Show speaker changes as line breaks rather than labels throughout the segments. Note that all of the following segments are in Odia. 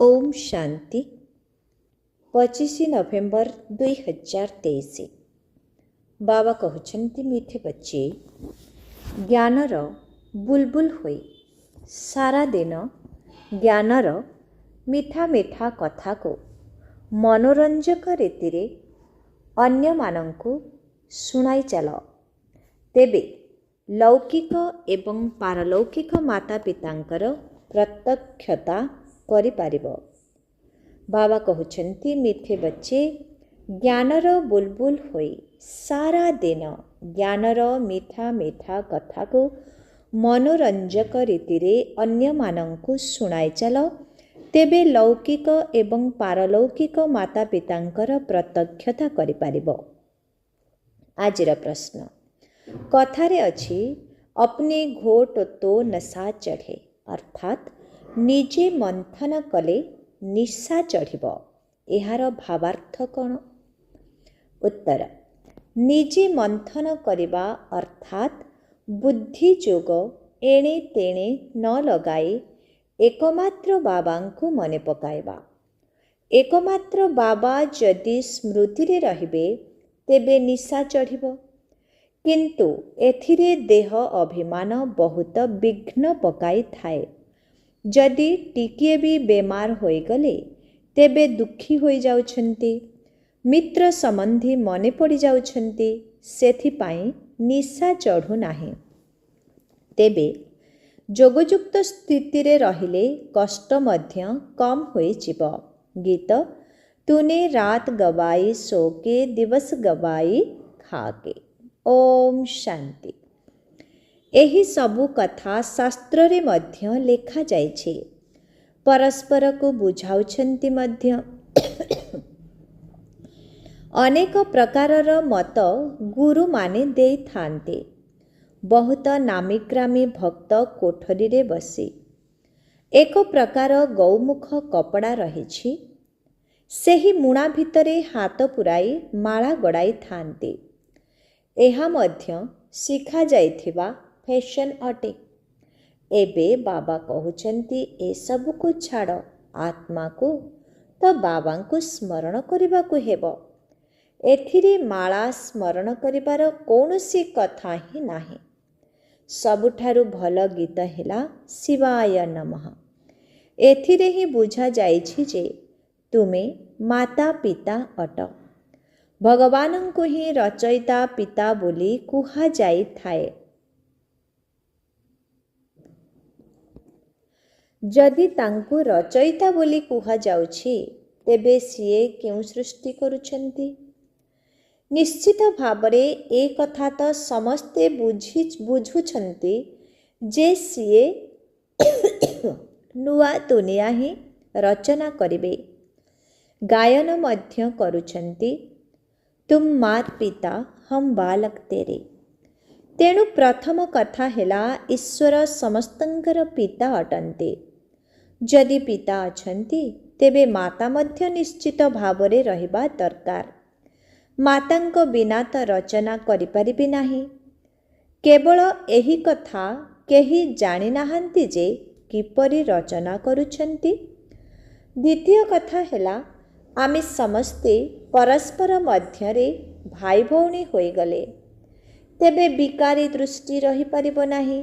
ओम शांति 25 नवेम्बर 2023। बाबा कहते मीठे बच्चे ज्ञानर बुलबुल होई सारा दिन ज्ञानर मिठा मिठा कथा को मनोरंजक रीति रे अन्य मानंकु सुनाई चल। तेबे लौकिक एवं पारलौकिक माता पितांकर प्रत्यक्षता करि पारिबो। बाबा कहते मीठे बच्चे ज्ञानर बुलबुल होई सारा दिन ज्ञानर मिठा मिठा कथा को मनोरंजक रीति रे अन्य मानंकु सुनाई चल। तेबे लौकिक एवं पारलौकिक माता पितांकर प्रत्यक्षता करि पारिबो। आजिर प्रश्न कथारे अछि अपने घोट तो नशा चढ़े, अर्थात निजे मंथन कले निशा चढ़िब। एहार भावार्थ कौन? उत्तर निजे मंथन करिबा अर्थात बुद्धि जोग एणे तेणे न लगाई एकमात्र बाबांकु मने पकाइबा। एकमात्र बाबा जदि स्मृति रे रहिबे तेबे निशा चढ़िब, किंतु एथिरे देह अभिमान बहुत विघ्न पकाई थाए। जदि टिकिए भी बेमार होई गले तेबे दुखी होई जाउछंती, मित्र संबंधी मने पड़ी जाउछंती, सेथिपाई निशा चढ़ु नाही। तेबे जोगयुक्त स्थिति रे रहिले कष्ट मध्य कम होई जिव। गीत तूने रात गवाई सो के दिवस गवाई खाके। ओम शांति। एही सबु कथा शास्त्र रे मध्य लेखा जाइछे, परस्पर को बुझाउछंती मध्य। अनेक प्रकारर मत गुरु माने देई थांते। बहुत नामीक्रामी भक्त कोठरी रे बसी एक प्रकार गौमुख कपड़ा रहिछि, सेही मुणा भितरे हाथ पुराई माला गड़ाई थांते। एहा मध्य शिखा जाइथिबा फैशन अटे। एबे बाबा कहउछंती ए सब को छाड़, आत्मा को तो बाबा को स्मरण करिबा को हेबो। एथिरे माला स्मरण करिबार कौनसी कथा ही नाही। सबुठारु भल गीत हेला शिवाय नमः। एथिरे ही बुझा जाइछि जे तुमे माता पिता अट। भगवान को ही रचयिता पिता बोली कुहा जाई थाए। जदि तांकु रचयिता बोली कुहा जाउछि तेबे सिए क्यों सृष्टि करुछंती? निश्चित भावरे ए कथा तो समस्ते बुझुछंती जे सिए नुआ दुनिया ही रचना करिबे। गायन मध्य करुछंती तुम मात पिता हम बालक तेरे। तेणु प्रथम कथा हेला ईश्वर समस्तंकर पिता अटंते। जदि पिता अछंती तेबे माता मध्य निश्चित भावरे रहिबा दरकार। मातांको बिना तो रचना करि परिबे नाही। केवल एही कथा केही जानि नाहंती जे किपरि रचना करुछंती। द्वितीय कथा हेला आमे समस्ते परस्पर मध्यरे भाई भौणी होई गले तेबे विकारी दृष्टि रही परिबो नाही।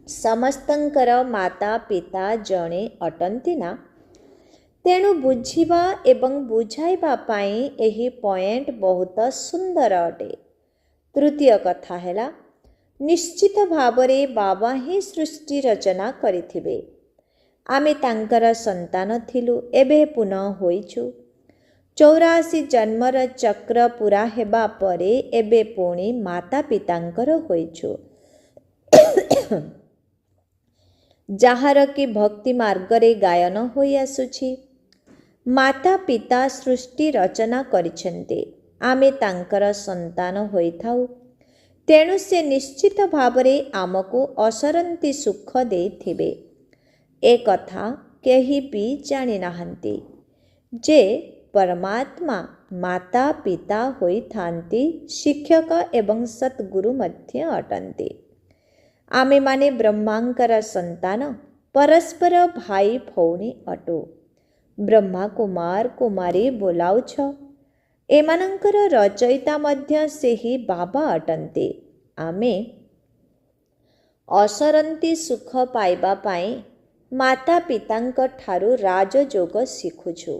समस्तंकर माता पिता जणे अटंती ना। तेणु बुझिबा एवं बुझाइबा पाई एही पॉइंट बहुत सुंदर अटे। तृतीय कथा हेला निश्चित भावरे बाबा ही सृष्टि रचना करिथिबे। आमे तांकर संतान थिलु, एबे पुनः होइछु। 84 जन्मर चक्र पूरा हेबा परे एबे पुणी माता पितांकर होइछु। जाहार की भक्ति मार्गरे गायन होई आसुछि। माता पिता सृष्टि रचना करिछन्ते, आमे तांकर संतान होइथाउ। तेणु से निश्चित भावरे आमको असरंती सुख देथिबे। ए कथा केही भी जानि नाहंती जे परमात्मा माता पिता होई थांती, शिक्षक एवं सतगुरु मध्य अटंती। आमे माने ब्रह्मांकर संतान परस्पर भाई भौणी अटो। ବ୍ରହ୍ମା କୁମାର କୁମାରୀ ବୋଲାଉଛ। ଏମାନଙ୍କର ରଚୟିତା ମଧ୍ୟ ସେହି ବାବା ଅଟନ୍ତି। ଆମେ ଅସରନ୍ତି ସୁଖ ପାଇବା ପାଇଁ ମାତା ପିତାଙ୍କ ଠାରୁ ରାଜଯୋଗ ଶିଖୁଛୁ।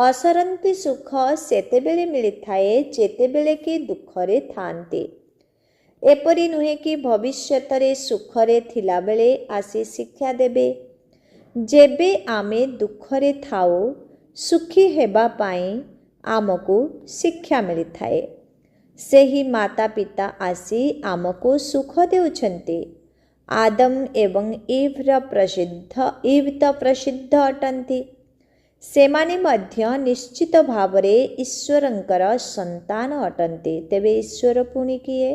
ଅସରନ୍ତି ସୁଖ ସେତେବେଳେ ମିଳିଥାଏ ଯେତେବେଳେ କି ଦୁଃଖରେ ଥାଆନ୍ତି। ଏପରି ନୁହେଁ କି ଭବିଷ୍ୟତରେ ସୁଖରେ ଥିଲାବେଳେ ଆସି ଶିକ୍ଷା ଦେବେ। ଯେବେ ଆମେ ଦୁଃଖରେ ଥାଉ ସୁଖୀ ହେବା ପାଇଁ ଆମକୁ ଶିକ୍ଷା ମିଳିଥାଏ। ସେହି ମାତା ପିତା ଆସି ଆମକୁ ସୁଖ ଦେଉଛନ୍ତି। ଆଦମ ଏବଂ ଇଭ୍ ତ ପ୍ରସିଦ୍ଧ ଅଟନ୍ତି। ସେମାନେ ମଧ୍ୟ ନିଶ୍ଚିତ ଭାବରେ ଈଶ୍ୱରଙ୍କର ସନ୍ତାନ ଅଟନ୍ତି। ତେବେ ଈଶ୍ୱର ପୁଣି କିଏ?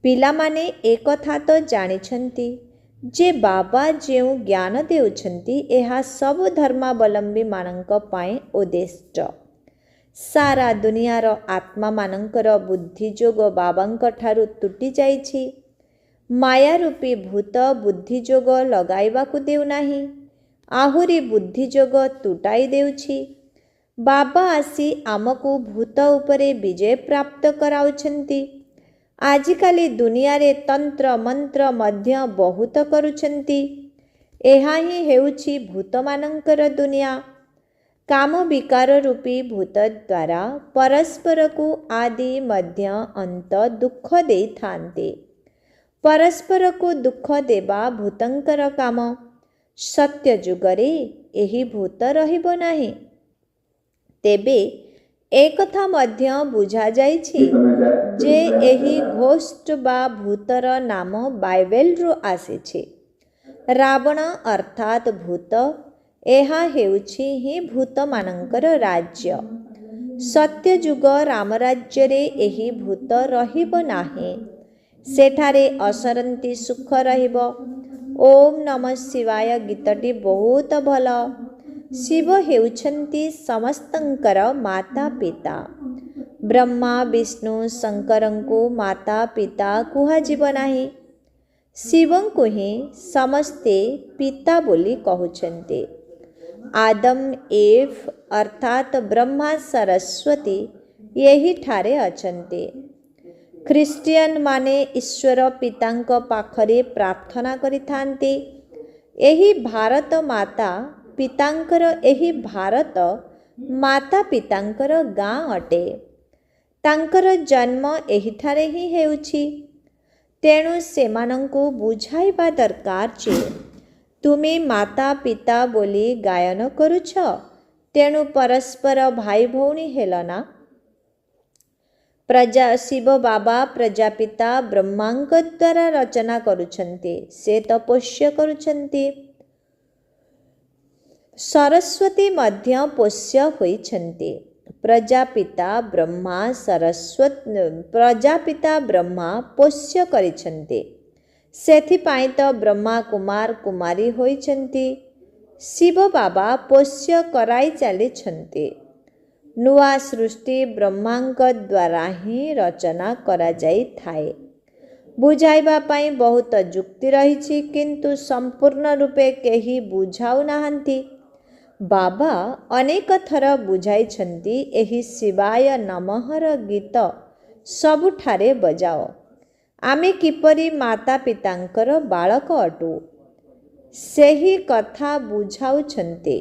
ପିଲାମାନେ ଏକଥା ତ ଜାଣିଛନ୍ତି ଯେ ବାବା ଯେଉଁ ଜ୍ଞାନ ଦେଉଛନ୍ତି ଏହା ସବୁ ଧର୍ମାବଲମ୍ବୀମାନଙ୍କ ପାଇଁ ଉଦ୍ଦିଷ୍ଟ। ସାରା ଦୁନିଆର ଆତ୍ମାମାନଙ୍କର ବୁଦ୍ଧିଯୋଗ ବାବାଙ୍କ ଠାରୁ ତୁଟି ଯାଇଛି। ମାୟାରୂପୀ ଭୂତ ବୁଦ୍ଧିଯୋଗ ଲଗାଇବାକୁ ଦେଉନାହିଁ, ଆହୁରି ବୁଦ୍ଧିଯୋଗ ତୁଟାଇ ଦେଉଛି। ବାବା ଆସି ଆମକୁ ଭୂତ ଉପରେ ବିଜୟ ପ୍ରାପ୍ତ କରାଉଛନ୍ତି। ଆଜିକାଲି ଦୁନିଆରେ ତନ୍ତ୍ର ମନ୍ତ୍ର ମଧ୍ୟ ବହୁତ କରୁଛନ୍ତି। ଏହା ହିଁ ହେଉଛି ଭୂତମାନଙ୍କର ଦୁନିଆ। କାମ ବିକାର ରୂପୀ ଭୂତ ଦ୍ୱାରା ପରସ୍ପରକୁ ଆଦି ମଧ୍ୟ ଅନ୍ତ ଦୁଃଖ ଦେଇଥାନ୍ତି। ପରସ୍ପରକୁ ଦୁଃଖ ଦେବା ଭୂତଙ୍କର କାମ। ସତ୍ୟ ଯୁଗରେ ଏହି ଭୂତ ରହିବ ନାହିଁ। ତେବେ ଏକଥା ମଧ୍ୟ ବୁଝାଯାଇଛି ଯେ ଏହି ଘୋଷ୍ଟ ବା ଭୂତର ନାମ ବାଇବେଲରୁ ଆସିଛି। ରାବଣ ଅର୍ଥାତ୍ ଭୂତ। ଏହା ହେଉଛି ହିଁ ଭୂତମାନଙ୍କର ରାଜ୍ୟ। ସତ୍ୟଯୁଗ ରାମରାଜ୍ୟରେ ଏହି ଭୂତ ରହିବ ନାହିଁ। ସେଠାରେ ଅସରନ୍ତି ସୁଖ ରହିବ। ଓମ୍ ନମଃ ଶିବାୟ ଗୀତଟି ବହୁତ ଭଲ। ଶିବ ହେଉଛନ୍ତି ସମସ୍ତଙ୍କର ମାତା ପିତା। ବ୍ରହ୍ମା ବିଷ୍ଣୁ ଶଙ୍କରଙ୍କୁ ମାତା ପିତା କୁହାଯିବ ନାହିଁ। ଶିବଙ୍କୁ ହିଁ ସମସ୍ତେ ପିତା ବୋଲି କହୁଛନ୍ତି। ଆଦମ ଇଭ୍ ଅର୍ଥାତ୍ ବ୍ରହ୍ମା ସରସ୍ୱତୀ ଏହିଠାରେ ଅଛନ୍ତି। ଖ୍ରୀଷ୍ଟିଆନ ମାନେ ଈଶ୍ୱର ପିତାଙ୍କ ପାଖରେ ପ୍ରାର୍ଥନା କରିଥାନ୍ତି। ଏହି ଭାରତ ମାତା ପିତାଙ୍କର ଗାଁ ଅଟେ। ତାଙ୍କର ଜନ୍ମ ଏହିଠାରେ ହିଁ ହେଉଛି। ତେଣୁ ସେମାନଙ୍କୁ ବୁଝାଇବା ଦରକାର ଯେ ତୁମେ ମାତା ପିତା ବୋଲି ଗାୟନ କରୁଛ, ତେଣୁ ପରସ୍ପର ଭାଇ ଭଉଣୀ ହେଲ ନା। ଶିବ ବାବା ପ୍ରଜାପିତା ବ୍ରହ୍ମାଙ୍କ ଦ୍ୱାରା ରଚନା କରୁଛନ୍ତି। ସେ ତପସ୍ୟା କରୁଛନ୍ତି। ସରସ୍ୱତୀ ମଧ୍ୟ ପୋଷ୍ୟ ହୋଇଛନ୍ତି। ପ୍ରଜାପିତା ବ୍ରହ୍ମା ପୋଷ୍ୟ କରିଛନ୍ତି। ସେଥିପାଇଁ ତ ବ୍ରହ୍ମା କୁମାର କୁମାରୀ ହୋଇଛନ୍ତି। ଶିବ ବାବା ପୋଷ୍ୟ କରାଇ ଚାଲିଛନ୍ତି। ନୂଆ ସୃଷ୍ଟି ବ୍ରହ୍ମାଙ୍କ ଦ୍ୱାରା ହିଁ ରଚନା କରାଯାଇଥାଏ। ବୁଝାଇବା ପାଇଁ ବହୁତ ଯୁକ୍ତି ରହିଛି, କିନ୍ତୁ ସମ୍ପୂର୍ଣ୍ଣ ରୂପେ କେହି ବୁଝାଉ ନାହାନ୍ତି। ବାବା ଅନେକ ଥର ବୁଝାଇଛନ୍ତି। ଏହି ଶିବାୟ ନମଃର ଗୀତ ସବୁଠାରେ ବଜାଅ। ଆମେ କିପରି ମାତା ପିତାଙ୍କର ବାଳକ ଅଟୁ, ସେହି କଥା ବୁଝାଉଛନ୍ତି।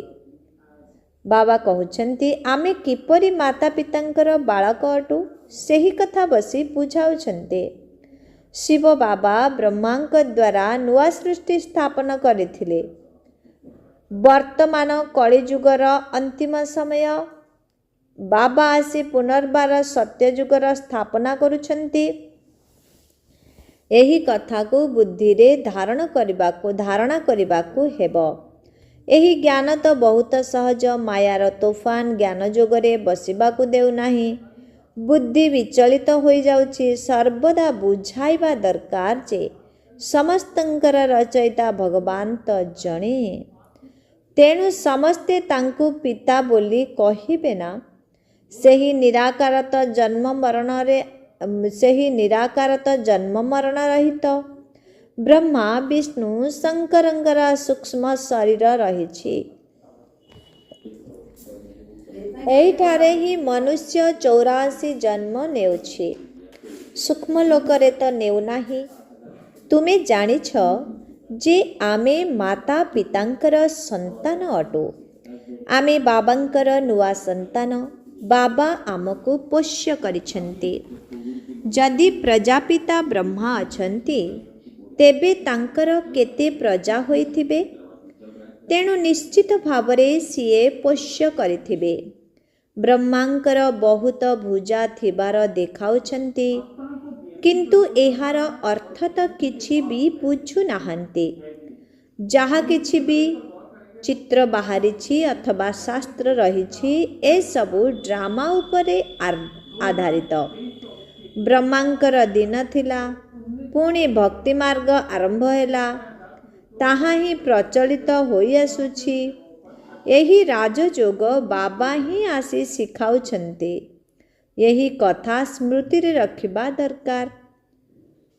ବାବା କହୁଛନ୍ତି ଆମେ କିପରି ମାତା ପିତାଙ୍କର ବାଳକ ଅଟୁ, ସେହି କଥା ବସି ବୁଝାଉଛନ୍ତି। ଶିବ ବାବା ବ୍ରହ୍ମାଙ୍କ ଦ୍ୱାରା ନୂଆ ସୃଷ୍ଟି ସ୍ଥାପନ କରିଥିଲେ। ବର୍ତ୍ତମାନ କଳିଯୁଗର ଅନ୍ତିମ ସମୟ। ବାବା ଆସି ପୁନର୍ବାର ସତ୍ୟଯୁଗର ସ୍ଥାପନା କରୁଛନ୍ତି। ଏହି କଥାକୁ ବୁଦ୍ଧିରେ ଧାରଣା କରିବାକୁ ହେବ। ଏହି ଜ୍ଞାନ ତ ବହୁତ ସହଜ। ମାୟାର ତୋଫାନ ଜ୍ଞାନ ଯୋଗରେ ବସିବାକୁ ଦେଉନାହିଁ। ବୁଦ୍ଧି ବିଚଳିତ ହୋଇଯାଉଛି। ସର୍ବଦା ବୁଝାଇବା ଦରକାର ଯେ ସମସ୍ତଙ୍କର ରଚୟିତା ଭଗବାନ ତ ଜଣେ। ତେଣୁ ସମସ୍ତେ ତାଙ୍କୁ ପିତା ବୋଲି କହିବେ ନା। ସେହି ନିରାକାର ତ ଜନ୍ମ ମରଣ ରହିତ। ବ୍ରହ୍ମା ବିଷ୍ଣୁ ଶଙ୍କରଙ୍କର ସୂକ୍ଷ୍ମ ଶରୀର ରହିଛି। ଏଇଠାରେ ହିଁ ମନୁଷ୍ୟ 84 ଜନ୍ମ ନେଉଛି, ସୂକ୍ଷ୍ମ ଲୋକରେ ତ ନେଉନାହିଁ। ତୁମେ ଜାଣିଛ ଯେ ଆମେ ମାତା ପିତାଙ୍କର ସନ୍ତାନ ଅଟୁ। ଆମେ ବାବାଙ୍କର ନୂଆ ସନ୍ତାନ। ବାବା ଆମକୁ ପୋଷ୍ୟ କରିଛନ୍ତି। ଯଦି ପ୍ରଜାପିତା ବ୍ରହ୍ମା ଅଛନ୍ତି, ତେବେ ତାଙ୍କର କେତେ ପ୍ରଜା ହୋଇଥିବେ? ତେଣୁ ନିଶ୍ଚିତ ଭାବରେ ସିଏ ପୋଷ୍ୟ କରିଥିବେ। ବ୍ରହ୍ମାଙ୍କର ବହୁତ ଭୁଜା ଥିବାର ଦେଖାଉଛନ୍ତି, କିନ୍ତୁ ଏହାର ଅର୍ଥ ତ କିଛି ବି ବୁଝୁନାହାନ୍ତି। ଯାହା କିଛି ବି ଚିତ୍ର ବାହାରିଛି ଅଥବା ଶାସ୍ତ୍ର ରହିଛି, ଏସବୁ ଡ୍ରାମା ଉପରେ ଆଧାରିତ। ବ୍ରହ୍ମାଙ୍କର ଦିନ ଥିଲା, ପୁଣି ଭକ୍ତି ମାର୍ଗ ଆରମ୍ଭ ହେଲା। ତାହା ହିଁ ପ୍ରଚଳିତ ହୋଇଆସୁଛି। ଏହି ରାଜଯୋଗ ବାବା ହିଁ ଆସି ଶିଖାଉଛନ୍ତି। ଏହି କଥା ସ୍ମୃତିରେ ରଖିବା ଦରକାର।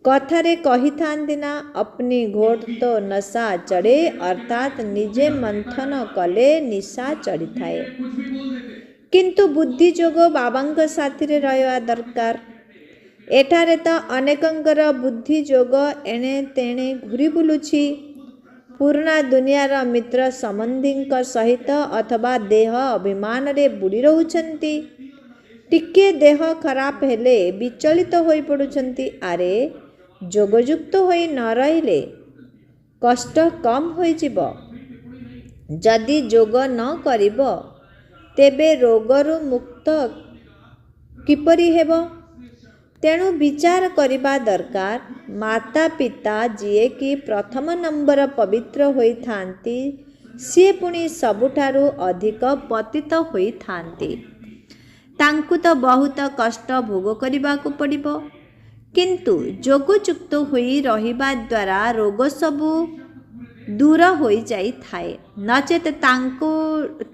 କଥାରେ କହିଥାନ୍ତି ନା, ଅପନି ଘୋଟ ତ ନଶା ଚଢ଼େ, ଅର୍ଥାତ୍ ନିଜେ ମନ୍ଥନ କଲେ ନିଶା ଚଢ଼ିଥାଏ। କିନ୍ତୁ ବୁଦ୍ଧି ଯୋଗ ବାବାଙ୍କ ସାଥିରେ ରହିବା ଦରକାର। ଏଠାରେ ତ ଅନେକଙ୍କର ବୁଦ୍ଧି ଯୋଗ ଏଣେ ତେଣେ ଘୁରି ବୁଲୁଛି। ପୁରୁଣା ଦୁନିଆର ମିତ୍ର ସମ୍ବନ୍ଧୀଙ୍କ ସହିତ ଅଥବା ଦେହ ଅଭିମାନରେ ବୁଡ଼ି ରହୁଛନ୍ତି। ଟିକିଏ ଦେହ ଖରାପ ହେଲେ ବିଚଳିତ ହୋଇପଡ଼ୁଛନ୍ତି। ଆରେ, ଯୋଗଯୁକ୍ତ ହୋଇ ନ ରହିଲେ କଷ୍ଟ କମ୍ ହୋଇଯିବ। ଯଦି ଯୋଗ ନ କରିବ, ତେବେ ରୋଗରୁ ମୁକ୍ତ କିପରି ହେବ? ତେଣୁ ବିଚାର କରିବା ଦରକାର। ମାତା ପିତା ଯିଏକି ପ୍ରଥମ ନମ୍ବର ପବିତ୍ର ହୋଇଥାନ୍ତି, ସିଏ ପୁଣି ସବୁଠାରୁ ଅଧିକ ପତିତ ହୋଇଥାନ୍ତି। ତାଙ୍କୁ ତ ବହୁତ କଷ୍ଟ ଭୋଗ କରିବାକୁ ପଡ଼ିବ। କିନ୍ତୁ ଯୋଗଯୁକ୍ତ ହୋଇ ରହିବା ଦ୍ୱାରା ରୋଗ ସବୁ ଦୂର ହୋଇଯାଇଥାଏ। ନଚେତ୍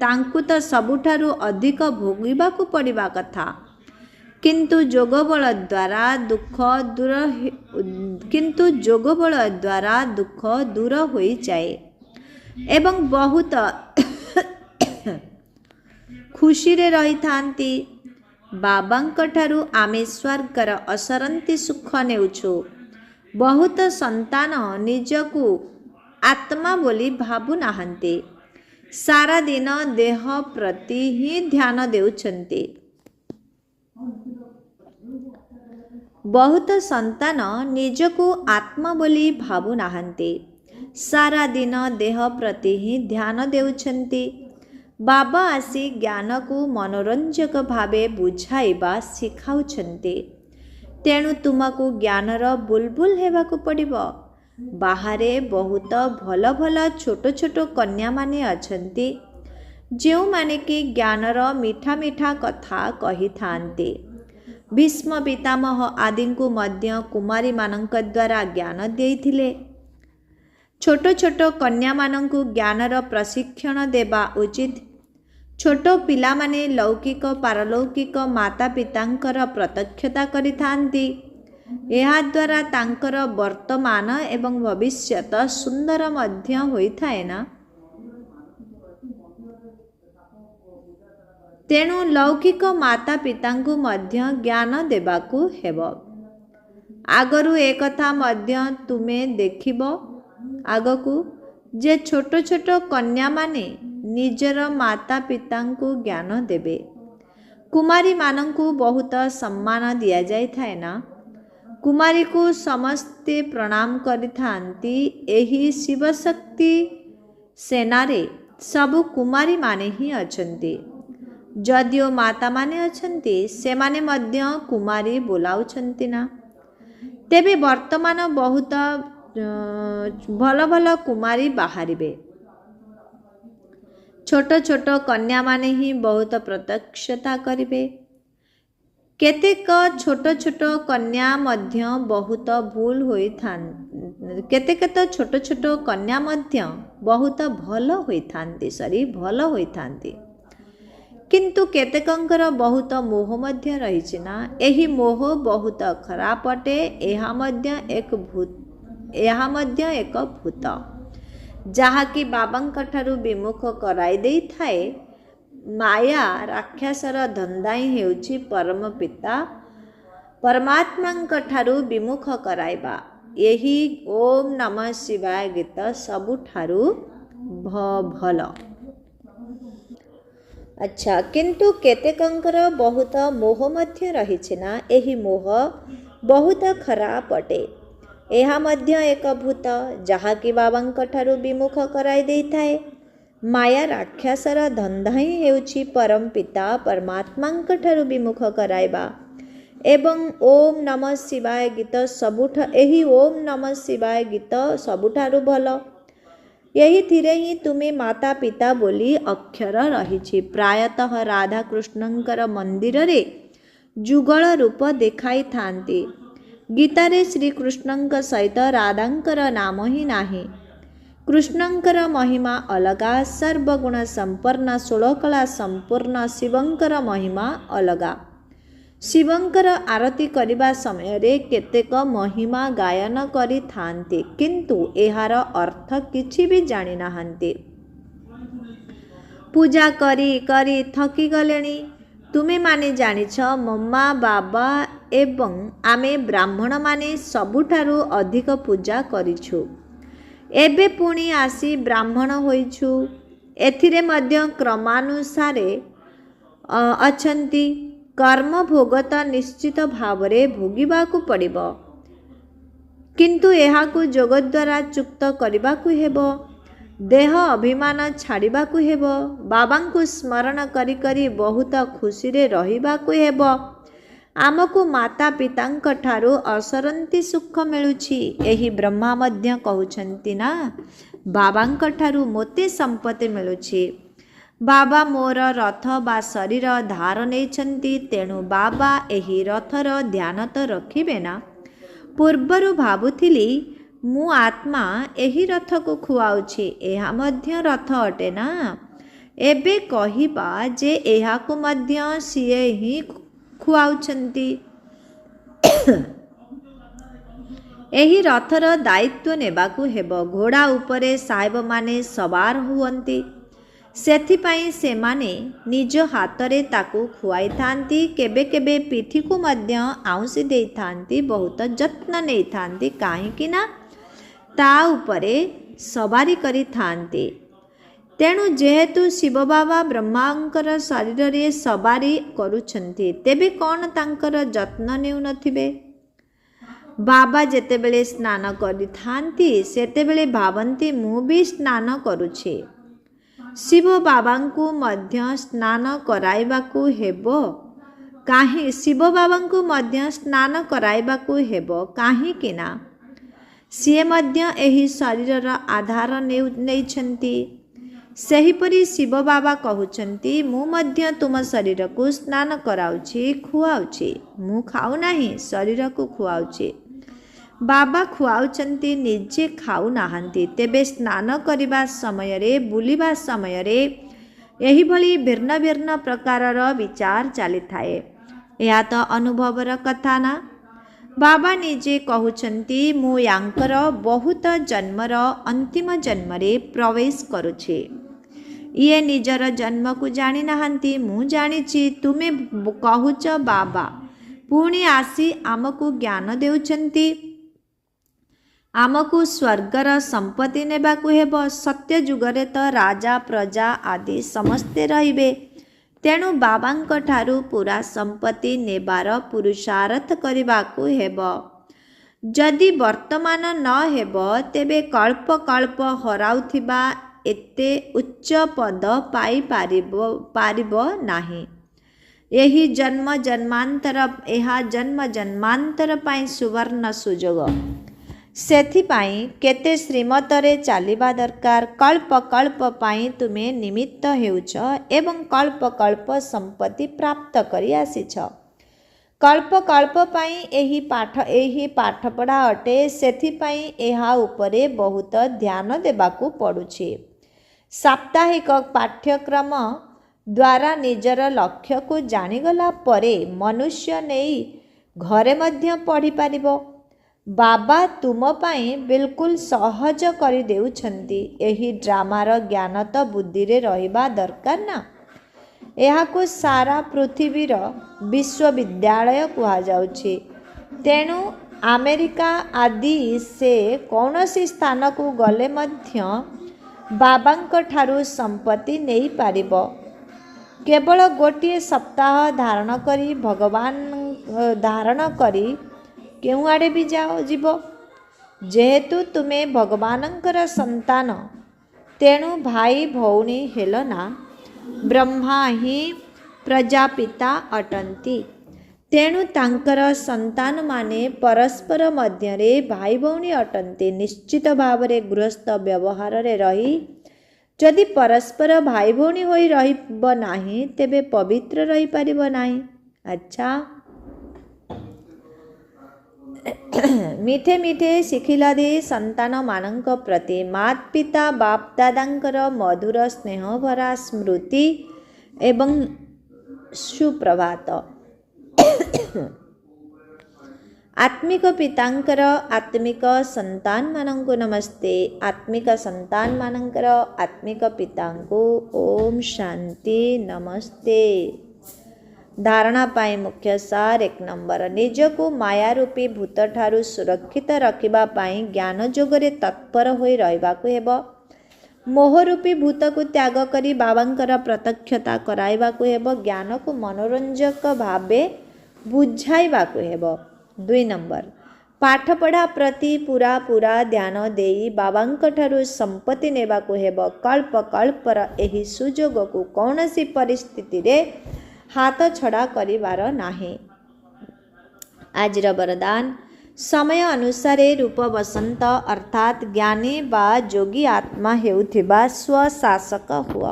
ତାଙ୍କୁ ତ ସବୁଠାରୁ ଅଧିକ ଭୋଗିବାକୁ ପଡ଼ିବା କଥା। କିନ୍ତୁ ଯୋଗବଳ ଦ୍ୱାରା ଦୁଃଖ ଦୂର ହୋଇଯାଏ ଏବଂ ବହୁତ ଖୁସିରେ ରହିଥାନ୍ତି। ବାବାଙ୍କଠାରୁ ଆମେ ସ୍ୱର୍ଗର ଅସରନ୍ତି ସୁଖ ନେଉଛୁ। ବହୁତ ସନ୍ତାନ ନିଜକୁ ଆତ୍ମା ବୋଲି ଭାବୁନାହାନ୍ତି। ସାରା ଦିନ ଦେହ ପ୍ରତି ହିଁ ଧ୍ୟାନ ଦେଉଛନ୍ତି। ବହୁତ ସନ୍ତାନ ନିଜକୁ ଆତ୍ମା ବୋଲି ଭାବୁନାହାନ୍ତି। ସାରା ଦିନ ଦେହ ପ୍ରତି ହିଁ ଧ୍ୟାନ ଦେଉଛନ୍ତି। ବାବା ଆସି ଜ୍ଞାନକୁ ମନୋରଞ୍ଜକ ଭାବେ ବୁଝାଇବା ଶିଖାଉଛନ୍ତି। ତେଣୁ ତୁମକୁ ଜ୍ଞାନର ବୁଲବୁଲ ହେବାକୁ ପଡ଼ିବ। ବାହାରେ ବହୁତ ଭଲ ଭଲ ଛୋଟ ଛୋଟ କନ୍ୟାମାନେ ଅଛନ୍ତି, ଯେଉଁମାନେ କି ଜ୍ଞାନର ମିଠା ମିଠା କଥା କହିଥାନ୍ତି। ଭୀଷ୍ମ ପିତାମହ ଆଦିଙ୍କୁ ମଧ୍ୟ କୁମାରୀମାନଙ୍କ ଦ୍ୱାରା ଜ୍ଞାନ ଦେଇଥିଲେ। ଛୋଟ ଛୋଟ କନ୍ୟାମାନଙ୍କୁ ଜ୍ଞାନର ପ୍ରଶିକ୍ଷଣ ଦେବା ଉଚିତ। ଛୋଟ ପିଲାମାନେ ଲୌକିକ ପାରଲୌକିକ ମାତା ପିତାଙ୍କର ପ୍ରତ୍ୟକ୍ଷତା କରିଥାନ୍ତି। ଏହାଦ୍ୱାରା ତାଙ୍କର ବର୍ତ୍ତମାନ ଏବଂ ଭବିଷ୍ୟତ ସୁନ୍ଦର ମଧ୍ୟ ହୋଇଥାଏ ନା। ତେଣୁ ଲୌକିକ ମାତା ପିତାଙ୍କୁ ମଧ୍ୟ ଜ୍ଞାନ ଦେବାକୁ ହେବ। ଆଗରୁ ଏକଥା ମଧ୍ୟ ତୁମେ ଦେଖିବ ଆଗକୁ ଯେ ଛୋଟ ଛୋଟ କନ୍ୟାମାନେ ନିଜର ମାତା ପିତାଙ୍କୁ ଜ୍ଞାନ ଦେବେ। କୁମାରୀମାନଙ୍କୁ ବହୁତ ସମ୍ମାନ ଦିଆଯାଇଥାଏ ନା। କୁମାରୀକୁ ସମସ୍ତେ ପ୍ରଣାମ କରିଥାନ୍ତି। ଏହି ଶିବଶକ୍ତି ସେନାରେ ସବୁ କୁମାରୀମାନେ ହିଁ ଅଛନ୍ତି। ଯଦିଓ ମାତାମାନେ ଅଛନ୍ତି, ସେମାନେ ମଧ୍ୟ କୁମାରୀ ବୋଲାଉଛନ୍ତି ନା। ତେବେ ବର୍ତ୍ତମାନ ବହୁତ ଭଲ ଭଲ କୁମାରୀ ବାହାରିବେ। ଛୋଟ ଛୋଟ କନ୍ୟାମାନେ ହିଁ ବହୁତ ପ୍ରତ୍ୟକ୍ଷତା କରିବେ। କେତେକ ଛୋଟ ଛୋଟ କନ୍ୟା ମଧ୍ୟ ବହୁତ ଭଲ ହୋଇଥାନ୍ତି। କିନ୍ତୁ କେତେକଙ୍କର ବହୁତ ମୋହ ମଧ୍ୟ ରହିଛି ନା। ଏହି ମୋହ ବହୁତ ଖରାପ ଅଟେ। ଏହା ମଧ୍ୟ ଏକ ଭୂତ, ଯାହାକି ବାବାଙ୍କ ଠାରୁ ବିମୁଖ କରାଇ ଦେଇଥାଏ। ମାୟା ରାକ୍ଷସର ଧନ୍ଦା ହିଁ ହେଉଛି ପରମ ପିତା ପରମାତ୍ମାଙ୍କ ଠାରୁ ବିମୁଖ କରାଇବା। ଏହି ଓମ୍ ନମଃ ଶିବାୟ ଗୀତ ସବୁଠାରୁ ଭଲ। ଆଚ୍ଛା, କିନ୍ତୁ କେତେକଙ୍କର ବହୁତ ମୋହ ମଧ୍ୟ ରହିଛି ନା, ଏହି ମୋହ ବହୁତ ଖରାପ ଅଟେ। ଏହା ମଧ୍ୟ ଏକ ଭୂତ ଯାହାକି ବାବାଙ୍କ ଠାରୁ ବିମୁଖ କରାଇ ଦେଇଥାଏ। ମାୟା ରାକ୍ଷସର ଧନ୍ଦା ହିଁ ହେଉଛି ପରମ ପିତା ପରମାତ୍ମାଙ୍କ ଠାରୁ ବିମୁଖ କରାଇବା। ଏବଂ ଓମ୍ ନମଃ ଶିବାୟ ଗୀତ ଏହି ଓମ୍ ନମଃ ଶିବାୟ ଗୀତ ସବୁଠାରୁ ଭଲ। ଏହିଥିରେ ହିଁ ତୁମେ ମାତା ପିତା ବୋଲି ଅକ୍ଷର ରହିଛି। ପ୍ରାୟତଃ ରାଧାକୃଷ୍ଣଙ୍କର ମନ୍ଦିରରେ ଯୁଗଳ ରୂପ ଦେଖାଇଥାନ୍ତି। ଗୀତାରେ ଶ୍ରୀକୃଷ୍ଣଙ୍କ ସହିତ ରାଧାଙ୍କର ନାମ ହିଁ ନାହିଁ। କୃଷ୍ଣଙ୍କର ମହିମା ଅଲଗା, ସର୍ବଗୁଣ ସମ୍ପନ୍ନ ଷୋଳକଳା ସମ୍ପୂର୍ଣ୍ଣ। ଶିବଙ୍କର ମହିମା ଅଲଗା। ଶିବଙ୍କର ଆରତି କରିବା ସମୟରେ କେତେକ ମହିମା ଗାୟନ କରିଥାନ୍ତି, କିନ୍ତୁ ଏହାର ଅର୍ଥ କିଛି ବି ଜାଣିନାହାନ୍ତି। ପୂଜା କରି କରି ଥକିଗଲେଣି। ତୁମେମାନେ ଜାଣିଛ ମମ୍ମା ବାବା ଏବଂ ଆମେ ବ୍ରାହ୍ମଣମାନେ ସବୁଠାରୁ ଅଧିକ ପୂଜା କରିଛୁ। ଏବେ ପୁଣି ଆସି ବ୍ରାହ୍ମଣ ହୋଇଛୁ। ଏଥିରେ ମଧ୍ୟ କ୍ରମାନୁସାରେ ଅଛନ୍ତି। କର୍ମ ଭୋଗ ତ ନିଶ୍ଚିତ ଭାବରେ ଭୋଗିବାକୁ ପଡ଼ିବ, କିନ୍ତୁ ଏହାକୁ ଯୋଗ ଦ୍ୱାରା ଚୁକ୍ତ କରିବାକୁ ହେବ। ଦେହ ଅଭିମାନ ଛାଡ଼ିବାକୁ ହେବ। ବାବାଙ୍କୁ ସ୍ମରଣ କରି କରି ବହୁତ ଖୁସିରେ ରହିବାକୁ ହେବ। ଆମକୁ ମାତା ପିତାଙ୍କ ଠାରୁ ଅସରନ୍ତି ସୁଖ ମିଳୁଛି। ଏହି ବ୍ରହ୍ମା ମଧ୍ୟ କହୁଛନ୍ତି ନା, ବାବାଙ୍କ ଠାରୁ ମୋତେ ସମ୍ପତ୍ତି ମିଳୁଛି। ବାବା ମୋର ରଥ ବା ଶରୀର ଧାର ନେଇଛନ୍ତି, ତେଣୁ ବାବା ଏହି ରଥର ଧ୍ୟାନ ତ ରଖିବେ ନା। ପୂର୍ବରୁ ଭାବୁଥିଲି ମୁଁ ଆତ୍ମା ଏହି ରଥକୁ ଖୁଆଉଛି, ଏହା ମଧ୍ୟ ରଥ ଅଟେ ନା। ଏବେ କହିବା ଯେ ଏହାକୁ ମଧ୍ୟ ସିଏ ହିଁ ଖୁଆଉଛନ୍ତି। ଏହି ରଥର ଦାୟିତ୍ୱ ନେବାକୁ ହେବ। ଘୋଡ଼ା ଉପରେ ସାହେବମାନେ ସବାର ହୁଅନ୍ତି, ସେଥିପାଇଁ ସେମାନେ ନିଜ ହାତରେ ତାକୁ ଖୁଆଇଥାନ୍ତି। କେବେ କେବେ ପିଠିକୁ ମଧ୍ୟ ଆଉଁସି ଦେଇଥାନ୍ତି, ବହୁତ ଯତ୍ନ ନେଇଥାନ୍ତି, କାହିଁକି ନା ତା ଉପରେ ସବାରି କରିଥାନ୍ତି। ତେଣୁ ଯେହେତୁ ଶିବ ବାବା ବ୍ରହ୍ମାଙ୍କର ଶରୀରରେ ସବାରି କରୁଛନ୍ତି, ତେବେ କ'ଣ ତାଙ୍କର ଯତ୍ନ ନେଉନଥିବେ? ବାବା ଯେତେବେଳେ ସ୍ନାନ କରିଥାନ୍ତି, ସେତେବେଳେ ଭାବନ୍ତି ମୁଁ ବି ସ୍ନାନ କରୁଛି। ଶିବ ବାବାଙ୍କୁ ମଧ୍ୟ ସ୍ନାନ କରାଇବାକୁ ହେବ। ଶିବ ବାବାଙ୍କୁ ମଧ୍ୟ ସ୍ନାନ କରାଇବାକୁ ହେବ, କାହିଁକି ନା ସିଏ ମଧ୍ୟ ଏହି ଶରୀରର ଆଧାର ନେଇଛନ୍ତି। ସେହିପରି ଶିବ ବାବା କହୁଛନ୍ତି ମୁଁ ମଧ୍ୟ ତୁମ ଶରୀରକୁ ସ୍ନାନ କରାଉଛି, ଖୁଆଉଛି। ମୁଁ ଖାଉନାହିଁ, ଶରୀରକୁ ଖୁଆଉଛି। ବାବା ଖୁଆଉଛନ୍ତି, ନିଜେ ଖାଉନାହାନ୍ତି। ତେବେ ସ୍ନାନ କରିବା ସମୟରେ, ବୁଲିବା ସମୟରେ ଏହିଭଳି ଭିନ୍ନ ଭିନ୍ନ ପ୍ରକାରର ବିଚାର ଚାଲିଥାଏ। ଏହା ତ ଅନୁଭବର କଥା ନା। ବାବା ନିଜେ କହୁଛନ୍ତି ମୁଁ ୟାଙ୍କର ବହୁତ ଜନ୍ମର ଅନ୍ତିମ ଜନ୍ମରେ ପ୍ରବେଶ କରୁଛି। ଇଏ ନିଜର ଜନ୍ମକୁ ଜାଣିନାହାନ୍ତି, ମୁଁ ଜାଣିଛି। ତୁମେ କହୁଛ ବାବା ପୁଣି ଆସି ଆମକୁ ଜ୍ଞାନ ଦେଉଛନ୍ତି। ଆମକୁ ସ୍ୱର୍ଗର ସମ୍ପତ୍ତି ନେବାକୁ ହେବ। ସତ୍ୟ ଯୁଗରେ ତ ରାଜା ପ୍ରଜା ଆଦି ସମସ୍ତେ ରହିବେ। ତେଣୁ ବାବାଙ୍କ ଠାରୁ ପୁରା ସମ୍ପତ୍ତି ନେବାର ପୁରୁଷାର୍ଥ କରିବାକୁ ହେବ। ଯଦି ବର୍ତ୍ତମାନ ନ ହେବ, ତେବେ କଳ୍ପ କଳ୍ପ ହରାଉଥିବା ଏତେ ଉଚ୍ଚ ପଦ ପାଇପାରିବ ନାହିଁ। ଏହା ଜନ୍ମ ଜନ୍ମାନ୍ତର ପାଇଁ ସୁବର୍ଣ୍ଣ ସୁଯୋଗ। ସେଥିପାଇଁ କେତେ ଶ୍ରୀମତରେ ଚାଲିବା ଦରକାର। କଳ୍ପ କଳ୍ପ ପାଇଁ ତୁମେ ନିମିତ୍ତ ହେଉଛ ଏବଂ କଳ୍ପ କଳ୍ପ ସମ୍ପତ୍ତି ପ୍ରାପ୍ତ କରି ଆସିଛ। କଳ୍ପ କଳ୍ପ ପାଇଁ ଏହି ପାଠପଢ଼ା ଅଟେ। ସେଥିପାଇଁ ଏହା ଉପରେ ବହୁତ ଧ୍ୟାନ ଦେବାକୁ ପଡ଼ୁଛି। ସାପ୍ତାହିକ ପାଠ୍ୟକ୍ରମ ଦ୍ୱାରା ନିଜର ଲକ୍ଷ୍ୟକୁ ଜାଣିଗଲା ପରେ ମନୁଷ୍ୟ ନେଇ ଘରେ ମଧ୍ୟ ପଢ଼ିପାରିବ। ବାବା ତୁମ ପାଇଁ ବିଲକୁଲ ସହଜ କରିଦେଉଛନ୍ତି। ଏହି ଡ୍ରାମାର ଜ୍ଞାନ ତ ବୁଦ୍ଧିରେ ରହିବା ଦରକାର ନା। ଏହାକୁ ସାରା ପୃଥିବୀର ବିଶ୍ୱବିଦ୍ୟାଳୟ କୁହାଯାଉଛି। ତେଣୁ ଆମେରିକା ଆଦି ସେ କୌଣସି ସ୍ଥାନକୁ ଗଲେ ମଧ୍ୟ ବାବାଙ୍କ ଠାରୁ ସମ୍ପତ୍ତି ନେଇପାରିବ। କେବଳ ଗୋଟିଏ ସପ୍ତାହ ଧାରଣ କରି କେଉଁଆଡ଼େ ବି ଯିବ। ଯେହେତୁ ତୁମେ ଭଗବାନଙ୍କର ସନ୍ତାନ, ତେଣୁ ଭାଇ ଭଉଣୀ ହେଲ ନା। ବ୍ରହ୍ମା ହିଁ ପ୍ରଜାପିତା ଅଟନ୍ତି। ତେଣୁ ତାଙ୍କର ସନ୍ତାନମାନେ ପରସ୍ପର ମଧ୍ୟରେ ଭାଇ ଭଉଣୀ ଅଟନ୍ତି। ନିଶ୍ଚିତ ଭାବରେ ଗୃହସ୍ଥ ବ୍ୟବହାରରେ ରହି ଯଦି ପରସ୍ପର ଭାଇ ଭଉଣୀ ହୋଇ ରହିବ ନାହିଁ, ତେବେ ପବିତ୍ର ରହିପାରିବ ନାହିଁ। ଆଚ୍ଛା, ମିଠେ ମିଠେ ଶିଖିଲଧି ସନ୍ତାନମାନଙ୍କ ପ୍ରତି ମାତ ପିତା ବାପ ଦାଦାଙ୍କର ମଧୁର ସ୍ନେହଭରା ସ୍ମୃତି ଏବଂ ସୁପ୍ରଭାତ। ଆତ୍ମିକ ପିତାଙ୍କର ଆତ୍ମିକ ସନ୍ତାନମାନଙ୍କୁ ନମସ୍ତେ। ଆତ୍ମିକ ସନ୍ତାନମାନଙ୍କର ଆତ୍ମିକ ପିତାଙ୍କୁ ଓମ୍ ଶାନ୍ତି ନମସ୍ତେ। ଧାରଣା ପାଇଁ ମୁଖ୍ୟ ସାର 1 ନମ୍ବର, ନିଜକୁ ମାୟା ରୂପୀ ଭୂତଠାରୁ ସୁରକ୍ଷିତ ରଖିବା ପାଇଁ ଜ୍ଞାନ ଯୋଗରେ ତତ୍ପର ହୋଇ ରହିବାକୁ ହେବ। ମୋହ ରୂପୀ ଭୂତକୁ ତ୍ୟାଗ କରି ବାବାଙ୍କର ପ୍ରତ୍ୟକ୍ଷତା କରାଇବାକୁ ହେବ। ଜ୍ଞାନକୁ ମନୋରଞ୍ଜକ ଭାବେ ବୁଝାଇବାକୁ ହେବ। 2 ନମ୍ବର, ପାଠପଢ଼ା ପ୍ରତି ପୁରା ଧ୍ୟାନ ଦେଇ ବାବାଙ୍କ ଠାରୁ ସମ୍ପତ୍ତି ନେବାକୁ ହେବ। କଳ୍ପ କଳ୍ପର ଏହି ସୁଯୋଗକୁ କୌଣସି ପରିସ୍ଥିତିରେ ହାତ ଛଡ଼ା କରିବାର ନାହିଁ। ଆଜିର ବରଦାନ, ସମୟ ଅନୁସାରେ ରୂପ ବସନ୍ତ ଅର୍ଥାତ୍ ଜ୍ଞାନୀ ବା ଯୋଗୀ ଆତ୍ମା ହେଉଥିବା ସ୍ୱଶାସକ ହୁଅ।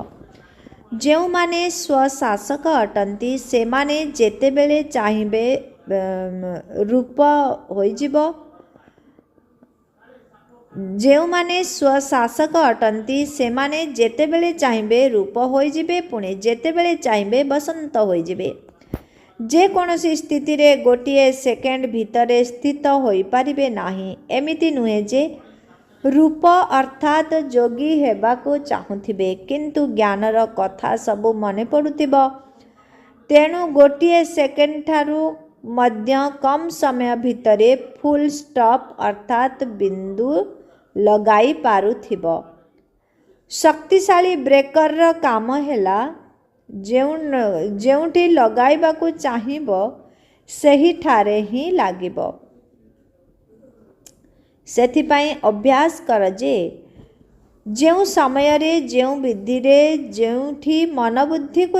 ଯେଉଁମାନେ ସ୍ୱଶାସକ ଅଟନ୍ତି, ସେମାନେ ଯେତେବେଳେ ଚାହିଁବେ ରୂପ ହୋଇଯିବ। ଯେଉଁମାନେ ସ୍ୱଶାସକ ଅଟନ୍ତି, ସେମାନେ ଯେତେବେଳେ ଚାହିଁବେ ରୂପ ହୋଇଯିବେ, ପୁଣି ଯେତେବେଳେ ଚାହିଁବେ ବସନ୍ତ ହୋଇଯିବେ। ଯେକୌଣସି ସ୍ଥିତିରେ ଗୋଟିଏ ସେକେଣ୍ଡ ଭିତରେ ସ୍ଥିତ ହୋଇପାରିବେ ନାହିଁ। ଏମିତି ନୁହେଁ ଯେ ରୂପ ଅର୍ଥାତ୍ ଯୋଗୀ ହେବାକୁ ଚାହୁଁଥିବେ, କିନ୍ତୁ ଜ୍ଞାନର କଥା ସବୁ ମନେ ପଡ଼ୁଥିବ। ତେଣୁ ଗୋଟିଏ ସେକେଣ୍ଡ ଠାରୁ ମଧ୍ୟ କମ୍ ସମୟ ଭିତରେ ଫୁଲ୍ ଷ୍ଟପ୍ ଅର୍ଥାତ୍ ବିନ୍ଦୁ ଲଗାଇ ପାରୁଥିବ। ଶକ୍ତିଶାଳୀ ବ୍ରେକରର କାମ ହେଲା ଯେଉଁଠି ଲଗାଇବାକୁ ଚାହିଁବ ସେହିଠାରେ ହିଁ ଲାଗିବ। ସେଥିପାଇଁ ଅଭ୍ୟାସ କର ଯେ ଯେଉଁ ସମୟରେ ଯେଉଁ ବିଧିରେ ଯେଉଁଠି ମନବୁଦ୍ଧିକୁ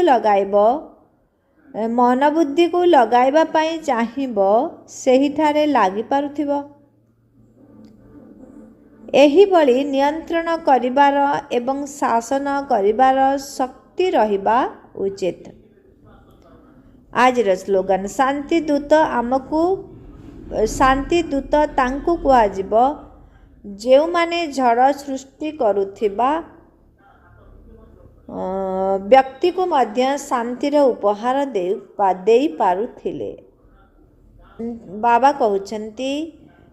ଲଗାଇବା ପାଇଁ ଚାହିଁବ ସେହିଠାରେ ଲାଗିପାରୁଥିବ। ଏହିଭଳି ନିୟନ୍ତ୍ରଣ କରିବାର ଏବଂ ଶାସନ କରିବାର ଶକ୍ତି ରହିବା ଉଚିତ। ଆଜିର ସ୍ଲୋଗାନ, ଶାନ୍ତି ଦୂତ ତାଙ୍କୁ କୁହାଯିବ ଯେଉଁମାନେ ଝଡ଼ ସୃଷ୍ଟି କରୁଥିବା ବ୍ୟକ୍ତିକୁ ମଧ୍ୟ ଶାନ୍ତିର ଉପହାର ଦେଇପାରୁଥିଲେ। ବାବା କହୁଛନ୍ତି,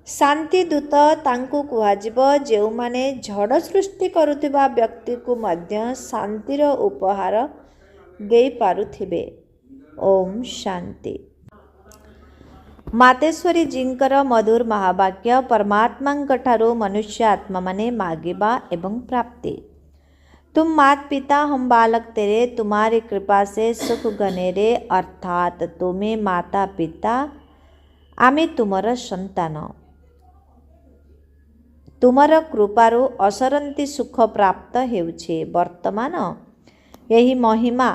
ଶାନ୍ତି ଦୂତ ତାଙ୍କୁ କୁହାଯିବ ଯେଉଁମାନେ ଝଡ଼ ସୃଷ୍ଟି କରୁଥିବା ବ୍ୟକ୍ତିକୁ ମଧ୍ୟ ଶାନ୍ତିର ଉପହାର ଦେଇପାରୁଥିବେ। ଓମ୍ ଶାନ୍ତି। ମାତେଶ୍ୱରୀ ଜୀଙ୍କର ମଧୁର ମହାବାକ୍ୟ, ପରମାତ୍ମାଙ୍କଠାରୁ ମନୁଷ୍ୟ ଆତ୍ମାମାନେ ମାଗିବା ଏବଂ ପ୍ରାପ୍ତି। तुम मात पिता हम बालक तेरे, तुम्हारी कृपा से सुख घने रे, अर्थात तुम्हें माता पिता आमे तुमर संतान। तुमर कृपारू असरंती सुख प्राप्त हेउछे। वर्तमान यही महिमा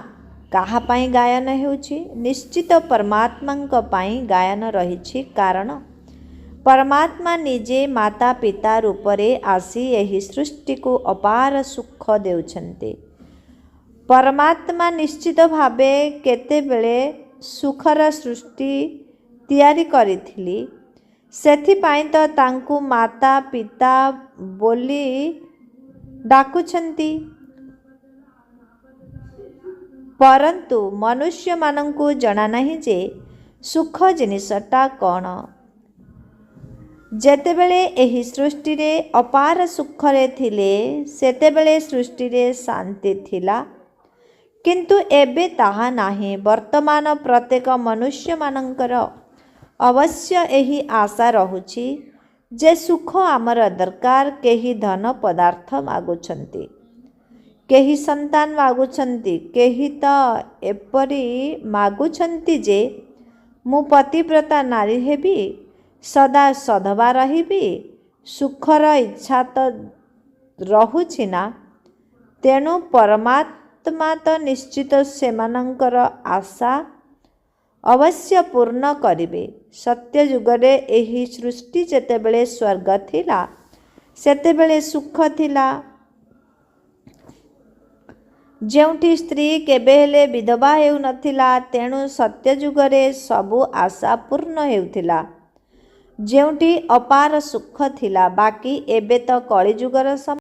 काहा पाई गायन हेउछे? निश्चित परमात्मांक पाई गायन रहिछि। कारण परमात्मा निजे माता पिता रूपरे आसी यही सृष्टि को अपार सुख देउछन्ते। परमात्मा निश्चित भावे केतेबेले सुखर सृष्टि तैयारी करिथिली। सेथिपाई तो तांकु माता पिता बोली डाकुछन्ति। परंतु मनुष्य मानंकु जଣା नाही जे सुख जिनिसटा कौन। जेतेबेले एही सृष्टि रे अपार सुखरे थिले, सेतेबेले सृष्टि रे शांति थिला। କିନ୍ତୁ ଏବେ ତାହା ନାହିଁ। ବର୍ତ୍ତମାନ ପ୍ରତ୍ୟେକ ମନୁଷ୍ୟମାନଙ୍କର ଅବଶ୍ୟ ଏହି ଆଶା ରହୁଛି ଯେ ସୁଖ ଆମର ଦରକାର। କେହି ଧନ ପଦାର୍ଥ ମାଗୁଛନ୍ତି, କେହି ସନ୍ତାନ ମାଗୁଛନ୍ତି, କେହି ତ ଏପରି ମାଗୁଛନ୍ତି ଯେ ମୁଁ ପତିବ୍ରତା ନାରୀ ହେବି, ସଦା ସଧବା ରହିବି। ସୁଖର ଇଚ୍ଛା ତ ରହୁଛି ନା। ତେଣୁ ପରମାତ୍ମା ତ ନିଶ୍ଚିତ ସେମାନଙ୍କର ଆଶା ଅବଶ୍ୟ ପୂର୍ଣ୍ଣ କରିବେ। ସତ୍ୟ ଯୁଗରେ ଏହି ସୃଷ୍ଟି ଯେତେବେଳେ ସ୍ୱର୍ଗ ଥିଲା, ସେତେବେଳେ ସୁଖ ଥିଲା। ଯେଉଁଠି ସ୍ତ୍ରୀ କେବେ ହେଲେ ବିଧବା ହେଉନଥିଲା, ତେଣୁ ସତ୍ୟ ଯୁଗରେ ସବୁ ଆଶା ପୂର୍ଣ୍ଣ ହେଉଥିଲା। ଯେଉଁଠି ଅପାର ସୁଖ ଥିଲା। ବାକି ଏବେ ତ କଳିଯୁଗର